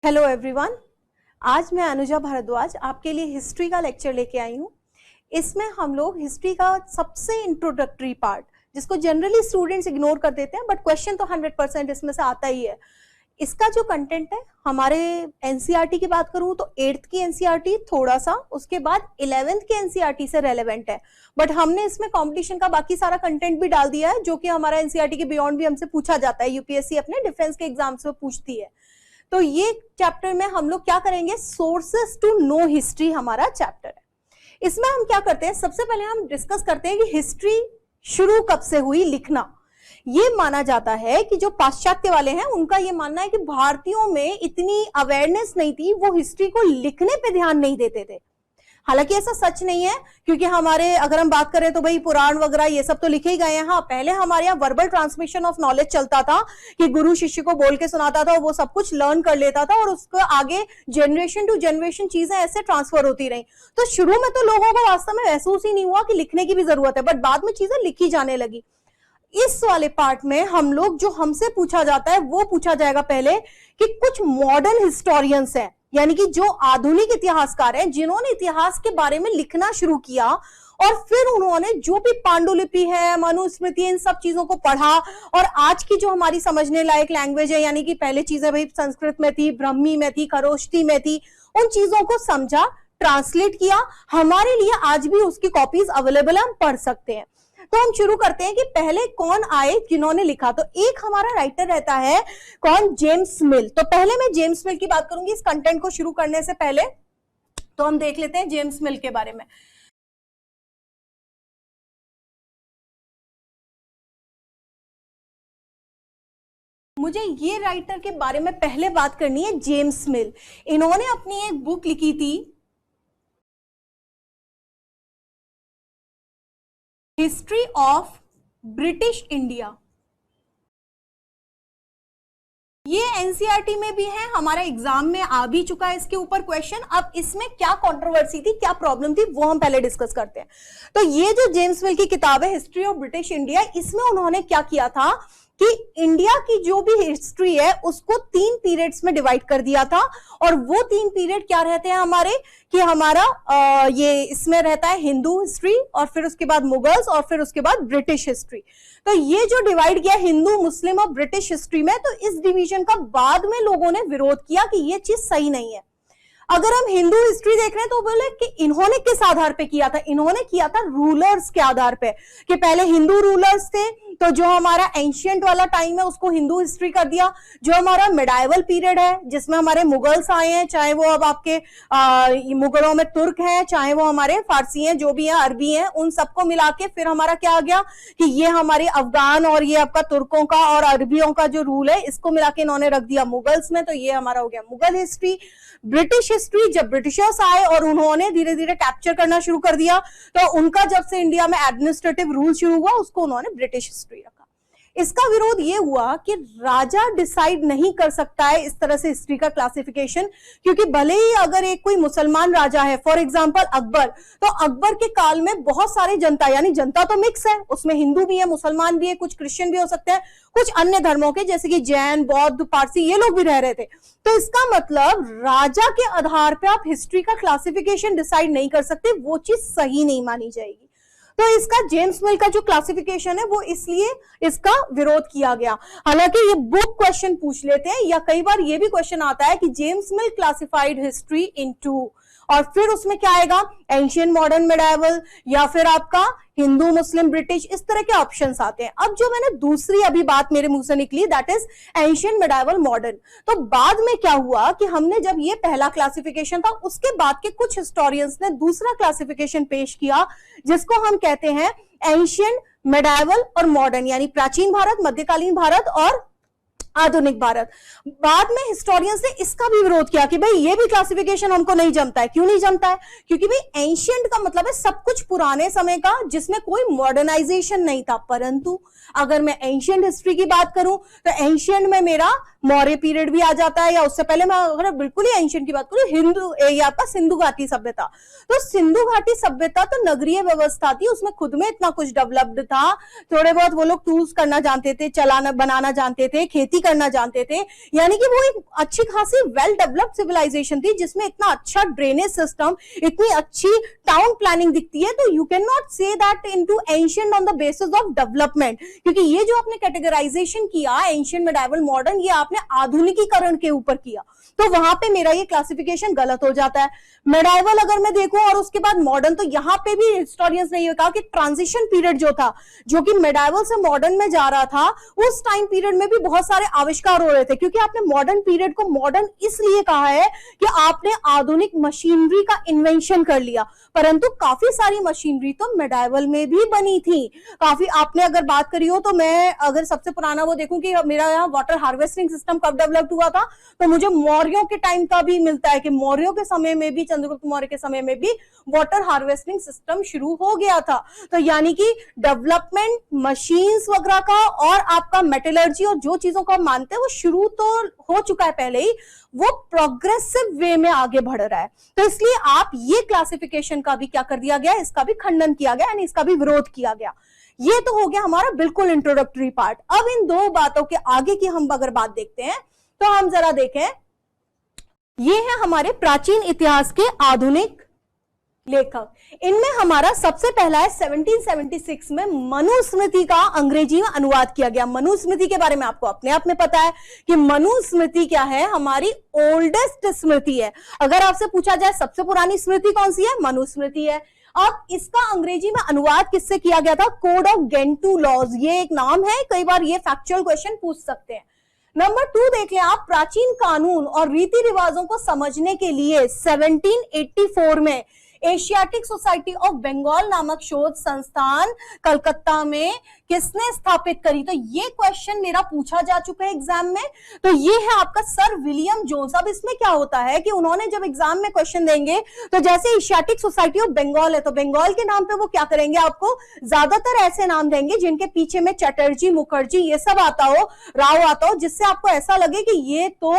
Hello everyone. आज मैं अनुजा भारद्वाज आपके लिए हिस्ट्री का लेक्चर लेके आई हूँ। इसमें हम लोग हिस्ट्री का सबसे इंट्रोडक्टरी पार्ट, जिसको जनरली स्टूडेंट्स इग्नोर कर देते हैं, बट क्वेश्चन तो 100% इसमें से आता ही है। इसका जो कंटेंट है, हमारे एनसीईआरटी की बात करूं तो 8th की एनसीईआरटी थोड़ा सा, उसके बाद 11th की एनसीईआरटी से रेलेवेंट है, बट हमने इसमें कंपटीशन का बाकी सारा कंटेंट भी डाल दिया है, जो कि हमारा एनसीईआरटी के बियॉन्ड भी हमसे पूछा जाता है। यूपीएससी अपने डिफेंस के एग्जाम्स में पूछती है। तो ये चैप्टर में हम लोग क्या करेंगे, सोर्सेस टू नो हिस्ट्री हमारा चैप्टर है। इसमें हम क्या करते हैं, सबसे पहले हम डिस्कस करते हैं कि हिस्ट्री शुरू कब से हुई लिखना। ये माना जाता है कि जो पाश्चात्य वाले हैं उनका ये मानना है कि भारतीयों में इतनी अवेयरनेस नहीं थी, वो हिस्ट्री को लिखने पे ध्यान नहीं देते थे। हालांकि ऐसा सच नहीं है, क्योंकि हमारे अगर हम बात करें तो भाई पुराण वगैरह ये सब तो लिखे ही गए हैं। हाँ, पहले हमारे यहाँ वर्बल ट्रांसमिशन ऑफ नॉलेज चलता था कि गुरु शिष्य को बोल के सुनाता था और वो सब कुछ लर्न कर लेता था, और उसको आगे जनरेशन टू जनरेशन चीजें ऐसे ट्रांसफर होती रही। तो शुरू में तो लोगों को वास्तव में महसूस ही नहीं हुआ कि लिखने की भी जरूरत है, बट बाद में चीजें लिखी जाने लगी। इस वाले पार्ट में हम लोग, जो हमसे पूछा जाता है वो पूछा जाएगा पहले कि कुछ मॉडर्न हिस्टोरियंस हैं, यानी कि जो आधुनिक इतिहासकार हैं, जिन्होंने इतिहास के बारे में लिखना शुरू किया, और फिर उन्होंने जो भी पांडुलिपि है, मनुस्मृति, इन सब चीजों को पढ़ा, और आज की जो हमारी समझने लायक लैंग्वेज है, यानी कि पहले चीजें भाई संस्कृत में थी, ब्राह्मी में थी, खरोष्टी में थी, उन चीजों को समझा, ट्रांसलेट किया। हमारे लिए आज भी उसकी कॉपीज अवेलेबल है, हम पढ़ सकते हैं। तो हम शुरू करते हैं कि पहले कौन आए जिन्होंने लिखा। तो एक हमारा राइटर रहता है, कौन, जेम्स मिल। तो पहले मैं जेम्स मिल की बात करूंगी इस कंटेंट को शुरू करने से पहले। तो हम देख लेते हैं जेम्स मिल के बारे में। मुझे ये राइटर के बारे में पहले बात करनी है, जेम्स मिल। इन्होंने अपनी एक बुक लिखी थी, हिस्ट्री ऑफ ब्रिटिश इंडिया। ये एनसीईआरटी में भी है, हमारा एग्जाम में आ भी चुका है इसके ऊपर क्वेश्चन। अब इसमें क्या कंट्रोवर्सी थी, क्या प्रॉब्लम थी, वो हम पहले डिस्कस करते हैं। तो ये जो जेम्स मिल की किताब है, हिस्ट्री ऑफ ब्रिटिश इंडिया, इसमें उन्होंने क्या किया था कि इंडिया की जो भी हिस्ट्री है उसको 3 पीरियड्स में डिवाइड कर दिया था। और वो 3 पीरियड क्या रहते हैं हमारे, कि हमारा ये इसमें रहता है हिंदू हिस्ट्री, और फिर उसके बाद मुगल्स, और फिर उसके बाद ब्रिटिश हिस्ट्री। तो ये जो डिवाइड किया हिंदू, मुस्लिम और ब्रिटिश हिस्ट्री में, तो इस डिवीजन का बाद में लोगों ने विरोध किया कि ये चीज सही नहीं है। अगर हम हिंदू हिस्ट्री देख रहे हैं तो बोले कि इन्होंने किस आधार पे किया था, इन्होंने किया था रूलर्स के आधार पे, कि पहले हिंदू रूलर्स थे, तो जो हमारा एंशियंट वाला टाइम है उसको हिंदू हिस्ट्री कर दिया। जो हमारा मिडाइवल पीरियड है, जिसमें हमारे मुगल्स आए हैं, चाहे वो अब आपके मुगलों में तुर्क हैं, चाहे वो हमारे फारसी हैं, जो भी हैं, अरबी हैं, उन सबको मिला के फिर हमारा क्या आ गया कि ये हमारे अफगान और ये आपका तुर्कों का और अरबियों का जो रूल है, इसको मिला के इन्होंने रख दिया मुगल्स में। तो ये हमारा हो गया मुगल हिस्ट्री। ब्रिटिश हिस्ट्री, जब ब्रिटिशर्स आए और उन्होंने धीरे धीरे कैप्चर करना शुरू कर दिया, तो उनका जब से इंडिया में एडमिनिस्ट्रेटिव रूल शुरू हुआ, उसको उन्होंने ब्रिटिश हिस्ट्री रखा। इसका विरोध ये हुआ कि राजा डिसाइड नहीं कर सकता है इस तरह से हिस्ट्री का क्लासिफिकेशन, क्योंकि भले ही अगर एक कोई मुसलमान राजा है, फॉर एग्जांपल अकबर, तो अकबर के काल में बहुत सारे जनता, यानी जनता तो मिक्स है, उसमें हिंदू भी है, मुसलमान भी है, कुछ क्रिश्चियन भी हो सकते हैं, कुछ अन्य धर्मों के जैसे कि जैन, बौद्ध, पारसी, ये लोग भी रह रहे थे। तो इसका मतलब राजा के आधार पर आप हिस्ट्री का क्लासिफिकेशन डिसाइड नहीं कर सकते, वो चीज सही नहीं मानी जाएगी। तो इसका जेम्स मिल का जो क्लासिफिकेशन है वो इसलिए इसका विरोध किया गया। हालांकि ये बुक क्वेश्चन पूछ लेते हैं, या कई बार ये भी क्वेश्चन आता है कि जेम्स मिल क्लासिफाइड हिस्ट्री इनटू, और फिर उसमें क्या आएगा, एंशियंट, मॉडर्न, मिडाइवल, या फिर आपका हिंदू, मुस्लिम, ब्रिटिश, इस तरह के ऑप्शंस आते हैं। अब जो मैंने दूसरी अभी बात मेरे मुंह से निकली, that is ancient, medieval, modern. तो बाद में क्या हुआ कि हमने जब ये पहला क्लासिफिकेशन था, उसके बाद के कुछ हिस्टोरियंस ने दूसरा क्लासिफिकेशन पेश किया, जिसको हम कहते हैं एंशियंट, मिडाइवल और मॉडर्न, यानी प्राचीन भारत, मध्यकालीन भारत और आधुनिक भारत। बाद में हिस्टोरियंस ने इसका भी विरोध किया कि भाई ये भी क्लासिफिकेशन हमको नहीं जमता है। क्यों नहीं जमता है? क्योंकि भाई एंशियंट का मतलब है सब कुछ पुराने समय का, जिसमें कोई मॉडर्नाइजेशन नहीं था। परंतु अगर मैं एंशियंट हिस्ट्री की बात करूं तो एंशियंट में मेरा मौर्य पीरियड भी आ जाता है, या उससे पहले मैं अगर बिल्कुल ही एंशियंट की बात करूं, हिंदू ये आपका सिंधु घाटी सभ्यता। तो सिंधु घाटी सभ्यता तो नगरीय व्यवस्था थी, उसमें खुद में इतना कुछ डेवलप्ड था, थोड़े बहुत वो लोग टूल्स करना जानते थे, चलाना बनाना जानते थे, खेती करना जानते थे, यानी कि वो एक अच्छी खासी वेल डेवलप्ड सिविलाइजेशन थी जिसमें इतना अच्छा ड्रेनेज सिस्टम, इतनी अच्छी टाउन प्लानिंग दिखती है। तो you can not say that into ancient on the basis of development, क्योंकि ये जो आपने कैटेगराइजेशन किया एंशियंट, मेडिवल, मॉडर्न, ये आपने आधुनिकीकरण के ऊपर किया, तो वहां पे मेरा ये क्लासिफिकेशन गलत हो जाता है। मेडिवल अगर मैं देखूं और उसके बाद मॉडर्न, तो यहां पे भी हिस्टोरियंस ने ये कहा कि ट्रांजिशन पीरियड जो था, जो कि मेडिवल से मॉडर्न में जा रहा था, उस टाइम पीरियड में भी बहुत सारे आविष्कार हो रहे थे, क्योंकि आपने मॉडर्न पीरियड को मॉडर्न इसलिए कहा है कि आपने आधुनिक मशीनरी का इन्वेंशन कर लिया, परंतु काफी सारी मशीनरी तो मेडिवल में भी बनी थी। काफी आपने अगर बात करी हो, तो मैं अगर सबसे पुराना वो देखूं कि मेरा यहाँ वाटर हार्वेस्टिंग सिस्टम कब डेवलप हुआ था, तो मुझे मौर्यों के टाइम का भी मिलता है कि मौर्यों के समय में भी, चंद्रगुप्त मौर्य के समय में भी वाटर हार्वेस्टिंग सिस्टम शुरू हो गया था। तो यानी कि डेवलपमेंट मशीन्स वगैरह का और आपका मेटलर्जी और जो चीजों को हम मानते हैं वो शुरू तो हो चुका है पहले ही, वो प्रोग्रेसिव वे में आगे बढ़ रहा है। तो इसलिए आप ये क्लासिफिकेशन का भी क्या कर दिया गया, इसका भी खंडन किया गया, यानी इसका भी विरोध किया गया। ये तो हो गया हमारा बिल्कुल इंट्रोडक्टरी पार्ट। अब इन दो बातों के आगे की हम अगर बात देखते हैं, तो हम जरा देखें, ये है हमारे प्राचीन इतिहास के आधुनिक लेखक। इनमें हमारा सबसे पहला है 1776 में मनुस्मृति का अंग्रेजी में अनुवाद किया गया। मनुस्मृति के बारे में आपको अपने आप में पता है कि मनुस्मृति क्या है, हमारी ओल्डेस्ट स्मृति है। अगर आपसे पूछा जाए सबसे पुरानी स्मृति कौन सी है, मनुस्मृति है। अब इसका अंग्रेजी में अनुवाद किससे किया गया था, कोड ऑफ गेंटू लॉज, ये एक नाम है, कई बार ये फैक्चुअल क्वेश्चन पूछ सकते हैं। नंबर 2 देख लें आप, प्राचीन कानून और रीति रिवाजों को समझने के लिए 1784 में एशियाटिक सोसाइटी ऑफ बंगाल नामक शोध संस्थान कलकत्ता में किसने स्थापित करी। तो ये क्वेश्चन मेरा पूछा जा चुका है एग्जाम में। तो ये है आपका सर विलियम जोन्स। अब इसमें क्या होता है कि उन्होंने जब एग्जाम में क्वेश्चन देंगे, तो जैसे एशियाटिक सोसाइटी ऑफ बंगाल है, तो बंगाल के नाम पे वो क्या करेंगे, आपको ज्यादातर ऐसे नाम देंगे जिनके पीछे में चटर्जी, मुखर्जी ये सब आता हो, राव आता हो, जिससे आपको ऐसा लगे कि ये तो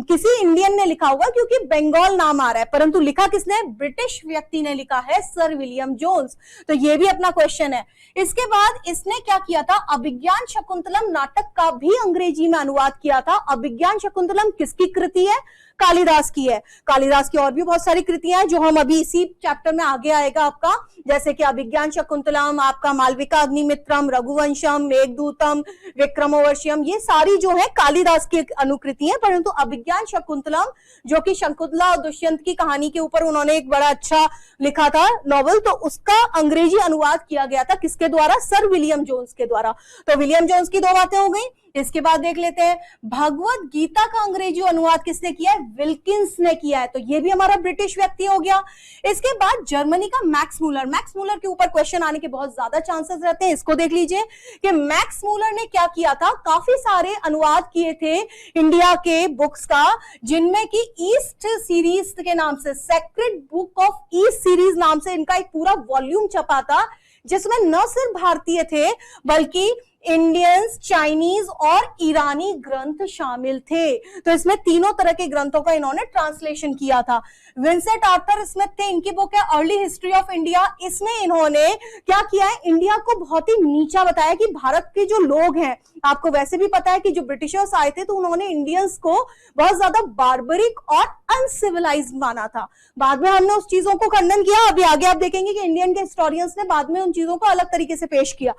किसी इंडियन ने लिखा होगा क्योंकि बंगाल नाम आ रहा है, परंतु लिखा किसने, ब्रिटिश व्यक्ति ने लिखा है, सर विलियम जोन्स। तो ये भी अपना क्वेश्चन है। इसके बाद इसने क्या किया था, अभिज्ञान शकुंतलम नाटक का भी अंग्रेजी में अनुवाद किया था। अभिज्ञान शकुंतलम किसकी कृति है, कालिदास की है। कालिदास की और भी बहुत सारी कृतियां हैं जो हम अभी इसी चैप्टर में आगे आएगा आपका, जैसे कि अभिज्ञान शकुंतलम, आपका मालविका अग्निमित्रम, रघुवंशम, मेघदूतम, विक्रमोर्वशीयम, ये सारी जो है कालिदास की अनुकृति है। परंतु अभिज्ञान शकुंतलम जो कि शकुंतला और दुष्यंत की कहानी के ऊपर उन्होंने एक बड़ा अच्छा लिखा था नॉवल, तो उसका अंग्रेजी अनुवाद किया गया था किसके द्वारा, सर विलियम जोन्स के द्वारा। तो विलियम जोन्स की दो बातें हो गई। इसके बाद देख लेते हैं भगवत गीता का अंग्रेजी अनुवाद किसने किया है, विल्किंस ने किया है। तो ये भी हमारा ब्रिटिश व्यक्ति हो गया। इसके बाद जर्मनी का मैक्स मूलर। मैक्स मूलर के ऊपर क्वेश्चन आने के बहुत ज्यादा चांसेस रहते हैं। इसको देख लीजिए कि मैक्स मूलर ने क्या किया था, काफी सारे अनुवाद किए थे इंडिया के बुक्स का, जिनमें कि ईस्ट सीरीज के नाम से, sacred book of east series नाम से इनका एक पूरा वॉल्यूम छपा था, जिसमें न सिर्फ भारतीय थे बल्कि इंडियंस, चाइनीज और ईरानी ग्रंथ शामिल थे। तो इसमें तीनों तरह के ग्रंथों का इन्होंने ट्रांसलेशन किया था। विंसेंट आर्थर स्मिथ थे, इनकी बुक है अर्ली हिस्ट्री ऑफ इंडिया। इसमें इन्होंने क्या किया है, इंडिया को बहुत ही नीचा बताया कि भारत के जो लोग हैं, आपको वैसे भी पता है कि जो ब्रिटिशर्स आए थे तो उन्होंने इंडियंस को बहुत ज्यादा बार्बरिक और अनसिविलाइज्ड माना था। बाद में हमने उस चीजों को खंडन किया, अभी आगे आप देखेंगे कि इंडियन के हिस्टोरियंस ने बाद में उन चीजों को अलग तरीके से पेश किया।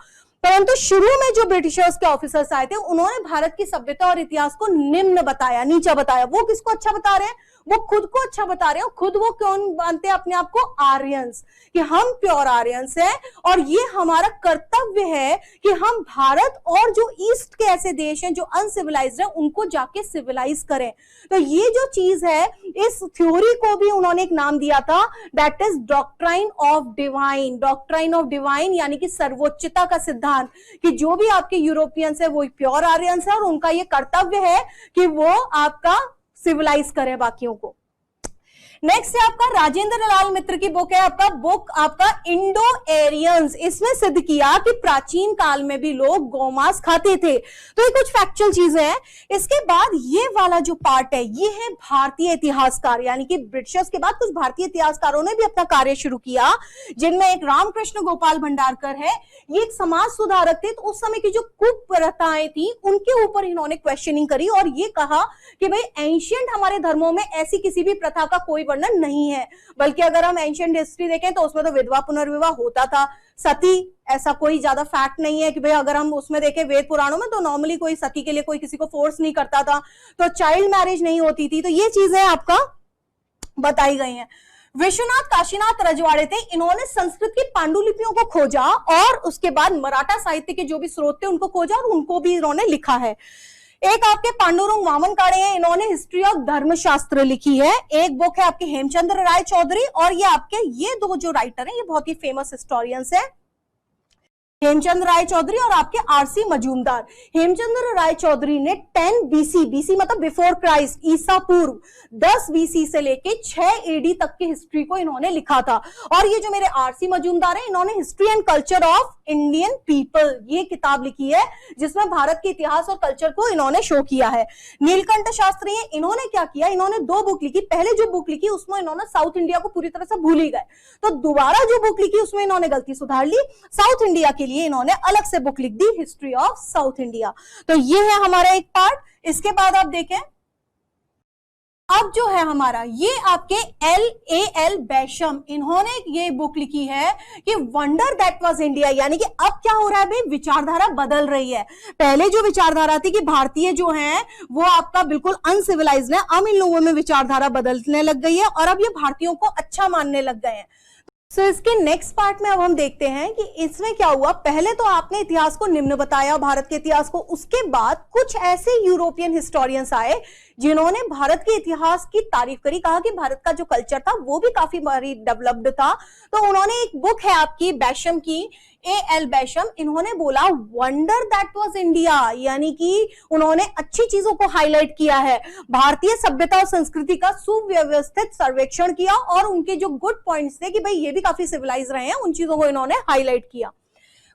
परंतु शुरू में जो ब्रिटिशर्स के ऑफिसर्स आए थे उन्होंने भारत की सभ्यता और इतिहास को निम्न बताया, नीचा बताया। वो किसको अच्छा बता रहे हैं, वो खुद को अच्छा बता रहे हैं। खुद वो क्यों मानते हैं अपने आप को, आर्यंस, कि हम प्योर आर्यंस हैं और ये हमारा कर्तव्य है कि हम भारत और जो ईस्ट के ऐसे देश हैं जो अनसिविलाइज्ड हैं उनको जाके सिविलाइज करें। तो ये जो चीज है, इस थ्योरी को भी उन्होंने एक नाम दिया था, that is doctrine of divine. Doctrine of divine यानी कि सर्वोच्चता का सिद्धांत, कि जो भी आपके यूरोपियंस है वो प्योर आर्यंस है और उनका ये कर्तव्य है कि वो आपका सिविलाइज करें बाकियों को। नेक्स्ट है आपका राजेंद्र लाल मित्र की बुक है, आपका इंडो एरियंस। इसमें सिद्ध किया कि प्राचीन काल में भी लोग गौमांस खाते थे। तो ये कुछ फैक्चुअल चीजें हैं। इसके बाद ये वाला जो पार्ट है ये है भारतीय इतिहासकार, यानी कि ब्रिटिशर्स के बाद कुछ भारतीय इतिहासकारों ने भी अपना कार्य शुरू किया, जिनमें एक रामकृष्ण गोपाल भंडारकर है। ये एक समाज सुधारक थे। तो उस समय की जो कुप्रथाएं थी उनके ऊपर इन्होंने क्वेश्चनिंग करी और ये कहा कि भाई एंशिएंट हमारे धर्मों में ऐसी किसी भी प्रथा का कोई वर्णन नहीं है, बल्कि अगर हम एंशिएंट हिस्ट्री देखें तो उसमें तो विधवा पुनर्विवाह होता था। सती ऐसा कोई ज्यादा फैक्ट नहीं है कि भाई अगर हम उसमें देखें वेद पुराणों में तो नॉर्मली कोई सती के लिए कोई किसी को फोर्स नहीं करता था। तो चाइल्ड मैरिज नहीं होती थी। तो ये चीजें आपका बताई गई हैं। विश्वनाथ काशीनाथ रजवाड़े थे। इन्होंने संस्कृत की पांडुलिपियों को खोजा और उसके बाद मराठा साहित्य के जो भी स्रोत थे उनको खोजा और उनको भी इन्होंने लिखा है। एक आपके पांडुरंग वामन काड़े हैं, इन्होंने हिस्ट्री ऑफ धर्मशास्त्र लिखी है। एक बुक है आपके हेमचंद्र राय चौधरी, और ये आपके ये दो जो राइटर हैं ये बहुत ही फेमस हिस्टोरियंस है, हेमचंद्र राय चौधरी और आपके आरसी मजूमदार। हेमचंद्र राय चौधरी ने 10 बीसी, बीसी मतलब बिफोर क्राइस्ट, ईसा पूर्व 10 बीसी से लेके 6 एडी तक की हिस्ट्री को इन्होंने लिखा था। और ये जो मेरे आरसी मजूमदार है इन्होंने history and culture of Indian people ये किताब लिखी है, जिसमें भारत के इतिहास और कल्चर को इन्होंने शो किया है। नीलकंठ शास्त्री है, इन्होंने क्या किया, इन्होंने 2 बुक लिखी। पहले जो बुक लिखी उसमें इन्होंने साउथ इंडिया को पूरी तरह से भूल ही गए, तो दोबारा जो बुक लिखी उसमें इन्होंने गलती सुधार ली। साउथ इंडिया के लिए इन्होंने अलग से बुक लिख दी, हिस्ट्री ऑफ साउथ इंडिया। तो ये है हमारा एक पार्ट। इसके बाद आप देखें, अब जो है हमारा ये आपके L.A.L. बैशम, इन्होंने ये बुक लिखी है कि वंडर दैट वाज इंडिया, यानी कि अब क्या हो रहा है भाई, विचारधारा बदल रही है। पहले जो विचारधारा थी कि भारतीय जो हैं वो आपका बिल्कुल अनसिविलाइज्ड है, अब इन लोगों में विचारधारा बदलने लग गई है और अब ये भारतीयों को अच्छा मानने लग गए हैं। तो इसके नेक्स्ट पार्ट में अब हम देखते हैं कि इसमें क्या हुआ। पहले तो आपने इतिहास को निम्न बताया, भारत के इतिहास को, उसके बाद कुछ ऐसे यूरोपियन हिस्टोरियंस आए जिन्होंने भारत के इतिहास की तारीफ करी, कहा कि भारत का जो कल्चर था वो भी काफी डेवलप्ड था। तो उन्होंने एक बुक है आपकी बैशम की, A.L. बैशम, इन्होंने बोला वंडर दैट वाज इंडिया, यानी कि उन्होंने अच्छी चीजों को हाईलाइट किया है, भारतीय सभ्यता और संस्कृति का सुव्यवस्थित सर्वेक्षण किया और उनके जो गुड पॉइंट्स थे कि भाई ये भी काफी सिविलाइज रहे हैं, उन चीजों को इन्होंने हाईलाइट किया।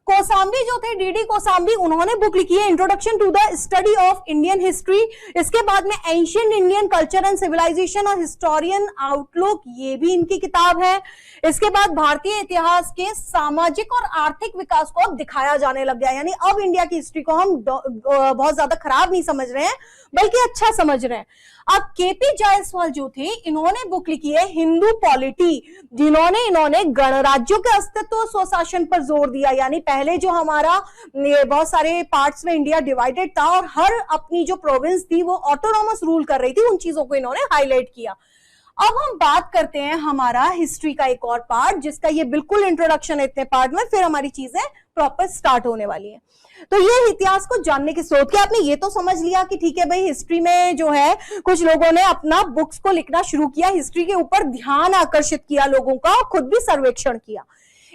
कोसाम्बी जो थे, डीडी कोसाम्बी, उन्होंने बुक लिखी है introduction to the study of Indian history. इसके बाद में ancient Indian culture and civilisation और हिस्टोरियन आउटलुक, ये भी इनकी किताब है। इसके बाद भारतीय इतिहास के सामाजिक और आर्थिक विकास को अब दिखाया जाने लग गया, यानी अब इंडिया की हिस्ट्री को हम बहुत ज्यादा खराब नहीं समझ रहे हैं बल्कि अच्छा समझ रहे हैं। अब केपी जायसवाल जो थे, इन्होंने बुक लिखी है हिंदू पॉलिटी, जिन्होंने इन्होंने गणराज्यों के अस्तित्व और स्वशासन पर जोर दिया, यानी पहले जो हमारा बहुत सारे पार्ट्स में इंडिया डिवाइडेड था और हर अपनी जो प्रोविंस थी वो ऑटोनॉमस रूल कर रही थी, उन चीजों को इन्होंने हाईलाइट किया। अब हम बात करते हैं हमारा हिस्ट्री का एक और पार्ट, जिसका ये बिल्कुल इंट्रोडक्शन है इतने पार्ट में, फिर हमारी चीजें प्रॉपर स्टार्ट होने वाली है। तो ये इतिहास को जानने की स्रोत, क्या आपने ये तो समझ लिया कि ठीक है भाई हिस्ट्री में जो है कुछ लोगों ने अपना बुक्स को लिखना शुरू किया, हिस्ट्री के ऊपर ध्यान आकर्षित किया लोगों का और खुद भी सर्वेक्षण किया।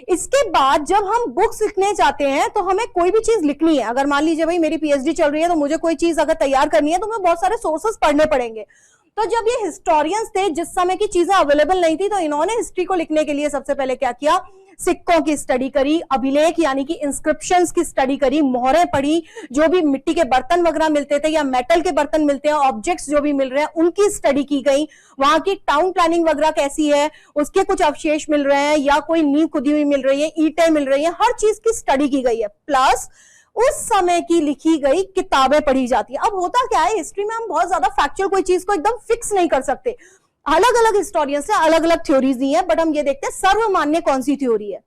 इसके बाद जब हम बुक्स लिखने जाते हैं तो हमें कोई भी चीज लिखनी है, अगर मान लीजिए भाई मेरी पीएचडी चल रही है तो मुझे कोई चीज अगर तैयार करनी है तो मुझे बहुत सारे सोर्सेस पढ़ने पड़ेंगे। तो जब ये हिस्टोरियंस थे, जिस समय की चीजें अवेलेबल नहीं थी, तो इन्होंने हिस्ट्री को लिखने के लिए सबसे पहले क्या किया, सिक्कों की स्टडी करी, अभिलेख यानी कि इंस्क्रिप्शंस की स्टडी करी, मोहरें पढ़ी, जो भी मिट्टी के बर्तन वगैरह मिलते थे या मेटल के बर्तन मिलते हैं, ऑब्जेक्ट्स जो भी मिल रहे हैं उनकी स्टडी की गई, वहां की टाउन प्लानिंग वगैरह कैसी है, उसके कुछ अवशेष मिल रहे हैं या कोई नींव खुदी हुई मिल रही है, ईंटें मिल रही है, हर चीज की स्टडी की गई है, प्लस उस समय की लिखी गई किताबें पढ़ी जाती है। अब होता क्या है, हिस्ट्री में हम बहुत ज्यादा फैक्चुअल कोई चीज को एकदम फिक्स नहीं कर सकते, अलग अलग हिस्टोरियंस ने अलग अलग थ्योरीज दी हैं, बट हम ये देखते हैं सर्वमान्य कौन सी थ्योरी है।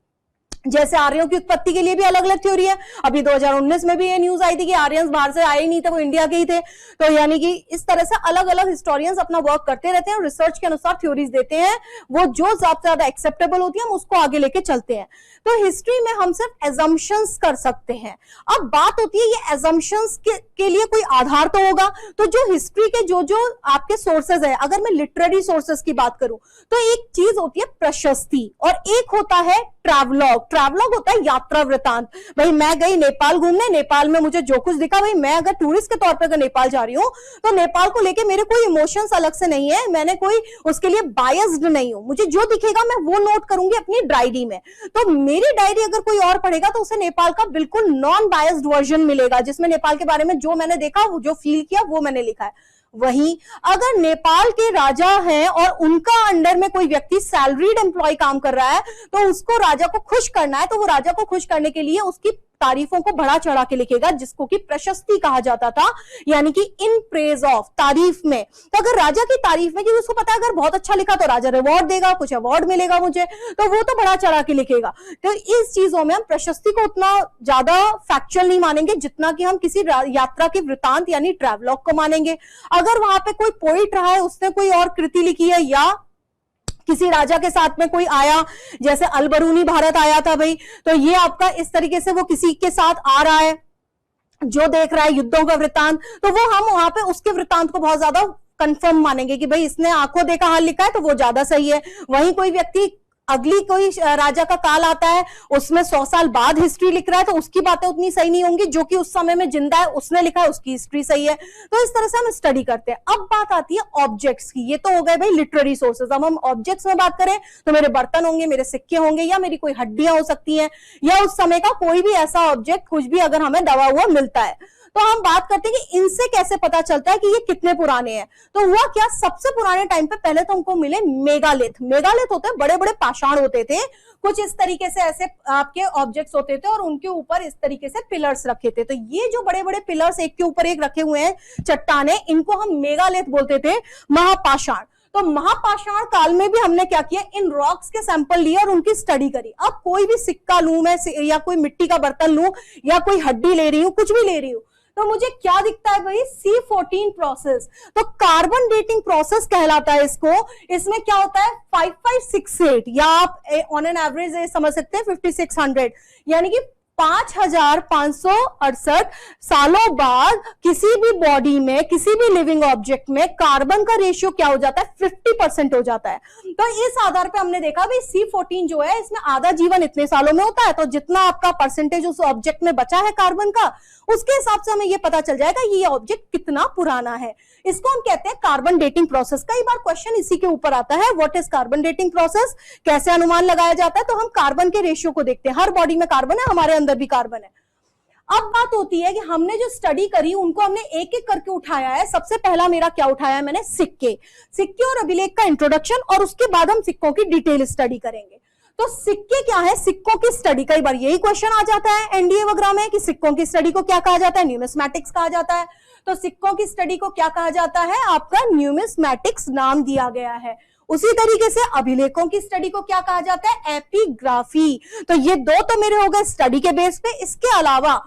जैसे आर्यों की उत्पत्ति के लिए भी अलग अलग थ्योरी है, अभी 2019 में भी ये न्यूज आई थी कि आर्यंस बाहर से आए ही नहीं थे, वो इंडिया के ही थे। तो यानी कि इस तरह से अलग अलग हिस्टोरियंस अपना वर्क करते रहते हैं और रिसर्च के अनुसार थ्योरीज देते हैं, वो जो ज्यादा एक्सेप्टेबल होती है हम उसको आगे लेके चलते हैं। तो हिस्ट्री में हम सिर्फ एजम्पशंस कर सकते हैं। अब बात होती है ये एजम्पशंस के लिए कोई आधार तो होगा, तो जो हिस्ट्री के जो जो आपके सोर्सेज है, अगर मैं लिटरेरी सोर्सेज की बात करूं तो एक चीज होती है प्रशस्ति और एक होता है ट्रैवलॉग। ट्रैवलॉग होता है यात्रा वृतांत। भाई मैं गई नेपाल घूमने, नेपाल में मुझे जो कुछ दिखा, भाई मैं अगर टूरिस्ट के तौर पर अगर नेपाल जा रही हूँ तो नेपाल को लेके मेरे कोई इमोशंस अलग से नहीं है, मैंने कोई उसके लिए बायस्ड नहीं हूं, मुझे जो दिखेगा मैं वो नोट करूंगी अपनी डायरी में। तो मेरी डायरी अगर कोई और पढ़ेगा तो उसे नेपाल का बिल्कुल नॉन बायस्ड वर्जन मिलेगा, जिसमें नेपाल के बारे में जो मैंने देखा, जो फील किया, वो मैंने लिखा है। वहीं अगर नेपाल के राजा हैं और उनका अंडर में कोई व्यक्ति सैलरीड एम्प्लॉय काम कर रहा है, तो उसको राजा को खुश करना है, तो वो राजा को खुश करने के लिए उसकी तारीफों को बढ़ा चढ़ा के लिखेगा, जिसको कि प्रशस्ति कहा जाता था, यानी कि इन प्रेज ऑफ, तारीफ में। तो अगर राजा की तारीफ में, क्योंकि उसको पता है अगर बहुत अच्छा लिखा तो राजा रिवॉर्ड देगा, कुछ अवार्ड मिलेगा मुझे, तो वो तो बढ़ा चढ़ा के लिखेगा। तो इस चीजों में हम प्रशस्ति को उतना ज्यादा फैक्चुअल नहीं मानेंगे जितना कि हम किसी यात्रा के वृतांत यानी ट्रैवलॉग को मानेंगे। अगर वहां पे कोई पोइट रहा है, उसने कोई और कृति लिखी है, या किसी राजा के साथ में कोई आया, जैसे अलबरूनी भारत आया था भाई, तो ये आपका इस तरीके से वो किसी के साथ आ रहा है जो देख रहा है युद्धों का वृतांत, तो वो हम वहां पे उसके वृतांत को बहुत ज्यादा कंफर्म मानेंगे कि भाई इसने आंखों देखा हाल लिखा है, तो वो ज्यादा सही है। वहीं कोई व्यक्ति अगली कोई राजा का काल आता है, उसमें 100 साल बाद हिस्ट्री लिख रहा है, तो उसकी बातें उतनी सही नहीं होंगी, जो कि उस समय में जिंदा है उसने लिखा है उसकी हिस्ट्री सही है। तो इस तरह से हम स्टडी करते हैं। अब बात आती है ऑब्जेक्ट्स की। ये तो हो गए भाई लिटरेरी सोर्सेज। अब हम ऑब्जेक्ट्स में बात करें तो मेरे बर्तन होंगे, मेरे सिक्के होंगे, या मेरी कोई हड्डियां हो सकती हैं, या उस समय का कोई भी ऐसा ऑब्जेक्ट, कुछ भी अगर हमें दबा हुआ मिलता है। तो हम बात करते हैं कि इनसे कैसे पता चलता है कि ये कितने पुराने हैं। तो हुआ क्या, सबसे पुराने टाइम पे पहले तो हमको मिले मेगालिथ। मेगालिथ होते हैं बड़े बड़े पाषाण होते थे, कुछ इस तरीके से ऐसे आपके ऑब्जेक्ट्स होते थे और उनके ऊपर इस तरीके से पिलर्स रखे थे। तो ये जो बड़े बड़े पिलर्स एक के ऊपर एक रखे हुए हैं, चट्टाने, इनको हम मेगालिथ बोलते थे, महापाषाण। तो महापाषाण काल में भी हमने क्या किया, इन रॉक्स के सैंपल लिए और उनकी स्टडी करी। अब कोई भी सिक्का लूं मैं, या कोई मिट्टी का बर्तन लूं, या कोई हड्डी ले रही हूं, कुछ भी ले रही हूं, तो मुझे क्या दिखता है भाई, C14 प्रोसेस। तो कार्बन डेटिंग प्रोसेस कहलाता है इसको। इसमें क्या होता है, 5568, या आप ऑन एन एवरेज समझ सकते हैं 5600, यानी कि 5568 सालों बाद किसी भी बॉडी में, किसी भी लिविंग ऑब्जेक्ट में कार्बन का रेशियो क्या हो जाता है, 50% हो जाता है। तो इस आधार पे हमने देखा भाई C14 जो है, इसमें आधा जीवन इतने सालों में होता है, तो जितना आपका परसेंटेज उस ऑब्जेक्ट में बचा है कार्बन का, उसके हिसाब से हमें ये पता चल जाएगा ये ऑब्जेक्ट कितना पुराना है। इसको हम कहते हैं कार्बन डेटिंग प्रोसेस। कई बार क्वेश्चन इसी के ऊपर आता है, what is carbon dating process, कैसे अनुमान लगाया जाता है। तो हम कार्बन के रेशियो को देखते हैं, हर बॉडी में कार्बन है, हमारे अंदर भी कार्बन है। अब बात होती है कि हमने जो स्टडी करी उनको हमने एक एक करके उठाया है। सबसे पहला मेरा क्या उठाया है मैंने, सिक्के और अभिलेख का इंट्रोडक्शन, और उसके बाद हम सिक्कों की डिटेल स्टडी करेंगे। तो सिक्के क्या है, सिक्कों की स्टडी। कई बार यही क्वेश्चन आ जाता है एनडीए वगैरह में कि सिक्कों की स्टडी को क्या कहा जाता है, न्यूमिस्मैटिक्स कहा जाता है। तो सिक्कों की स्टडी को क्या कहा जाता है, आपका न्यूमिस्मैटिक्स नाम दिया गया है। उसी तरीके से अभिलेखों की स्टडी को क्या कहा जाता है, एपिग्राफी। तो ये दो तो मेरे हो गए स्टडी के बेस पे। इसके अलावा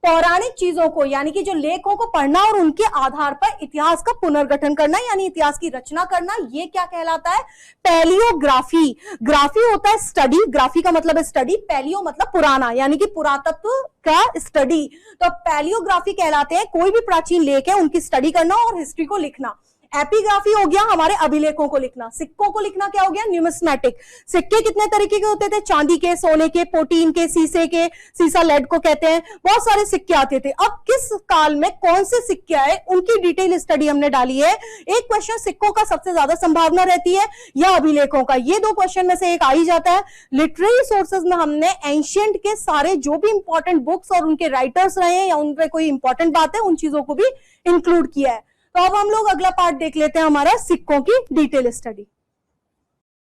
पौराणिक चीजों को, यानी कि जो लेखों को पढ़ना और उनके आधार पर इतिहास का पुनर्गठन करना, यानी इतिहास की रचना करना, ये क्या कहलाता है, पैलियोग्राफी। ग्राफी होता है स्टडी, ग्राफी का मतलब है स्टडी, पैलियो मतलब पुराना, यानी कि पुरातत्व का स्टडी। तो पैलियोग्राफी कहलाते हैं कोई भी प्राचीन लेख है उनकी स्टडी करना और हिस्ट्री को लिखना। एपिग्राफी हो गया हमारे अभिलेखों को लिखना। सिक्कों को लिखना क्या हो गया, न्यूमिस्मैटिक। सिक्के कितने तरीके के होते थे, चांदी के, सोने के, प्रोटीन के, शीशे के, सीसा लेड को कहते हैं, बहुत सारे सिक्के आते थे। अब किस काल में कौन से सिक्के आए उनकी डिटेल स्टडी हमने डाली है। एक क्वेश्चन सिक्कों का सबसे ज्यादा संभावना रहती है या अभिलेखों का, ये दो क्वेश्चन में से एक आ ही जाता है। लिटरेरी सोर्सेज में हमने एंशिएंट के सारे जो भी इंपॉर्टेंट बुक्स और उनके राइटर्स रहे हैं या उन पर कोई इंपॉर्टेंट बात है, उन चीजों को भी इंक्लूड किया है। तो अब हम लोग अगला पार्ट देख लेते हैं, हमारा सिक्कों की डिटेल स्टडी।